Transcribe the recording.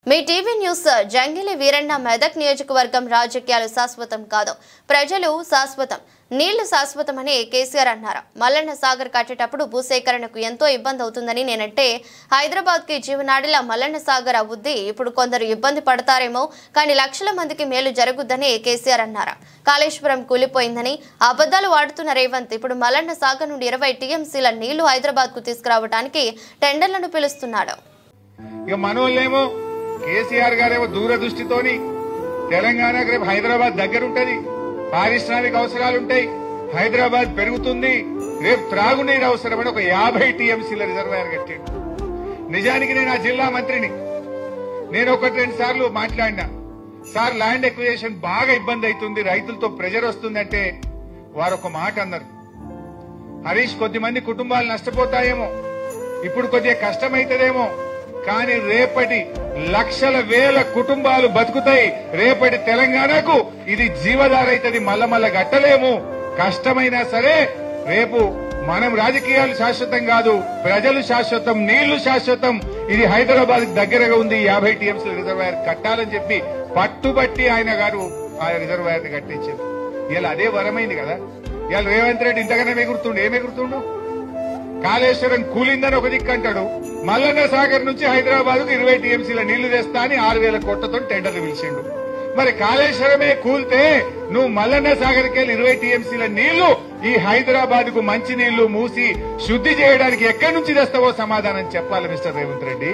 మీ TV news జంగిలి Veeranna Medak నియోజకవర్గం రాజకీయాలు శాశ్వతం కాదు, ప్రజలు శాశ్వతం, నీళ్లు శాశ్వతమని కేసీఆర్ అన్నారు. మల్లన్న సాగర్ కట్టేటప్పుడు భూసేకరణకు ఎంతో ఇబ్బంది అవుతుందని నేనంటే హైదరాబాద్ కి జీవనాడిలా మల్లన్న సాగర్ అవుద్ది. ఇప్పుడు కొందరు ఇబ్బంది పడతారేమో, కానీ లక్షల మందికి మేలు జరుగుద్దని కేసీఆర్ అన్నారు. కాళేశ్వరం కూలిపోయిందని అబద్ధాలు వాడుతున్న రేవంత్ ఇప్పుడు మల్లన్న సాగర్ నుండి 20 టీఎంసీల నీళ్లు హైదరాబాద్ కు తీసుకురావడానికి టెండర్లను పిలుస్తున్నాడు. కేసీఆర్ గారేమో దూరదృష్టితోని తెలంగాణకు రేపు హైదరాబాద్ దగ్గరుంటది, పారిశ్రామిక అవసరాలుంటాయి, హైదరాబాద్ పెరుగుతుంది, రేపు త్రాగునీరు అవసరమని ఒక 50 టీఎంసీల రిజర్వాయర్ కట్టాడు. నిజానికి నేను ఆ జిల్లా మంత్రిని, నేను 1-2 సార్లు మాట్లాడినా, సార్ ల్యాండ్ ఎక్విజిషన్ బాగా ఇబ్బంది అవుతుంది, రైతులతో ప్రెజర్ వస్తుందంటే వారు ఒక మాట అన్నారు, హరీష్ కొద్దిమంది కుటుంబాలు నష్టపోతాయేమో, ఇప్పుడు కొద్దిగా కష్టమైతదేమో, కానీ రేపటి లక్షల వేల కుటుంబాలు బతుకుతాయి, రేపటి తెలంగాణకు ఇది జీవధార అవుతుంది, మల్ల గట్టలేము, కష్టమైనా సరే రేపు మనం రాజకీయాలు శాశ్వతం కాదు, ప్రజలు శాశ్వతం, నీళ్లు శాశ్వతం, ఇది హైదరాబాద్ దగ్గరగా ఉంది, 50 టీఎంసీల రిజర్వాయర్ కట్టాలని చెప్పి పట్టుబట్టి ఆయన గారు ఆ రిజర్వాయర్ ని కట్టించారు. ఇలా అదే వరమైంది కదా. ఇవాళ రేవంత్ రెడ్డి ఇంతగానే ఏమెగురుతుండు, కాళేశ్వరం కూలిందని ఒక దిక్కు అంటాడు, మల్లన్న సాగర్ నుంచి హైదరాబాద్ కు 20 టీఎంసీల నీళ్లు తెస్తా అని 6,000 కోట్లతో టెండర్లు పిలిచిండు. మరి కాళేశ్వరమే కూల్తే నువ్వు మల్లన్న సాగర్కి వెళ్ళి 20 టీఎంసీల నీళ్లు ఈ హైదరాబాద్ కు మంచి నీళ్లు మూసి శుద్ధి చేయడానికి ఎక్కడి నుంచి తెస్తావో సమాధానం చెప్పాలి మిస్టర్ రేవంత్ రెడ్డి.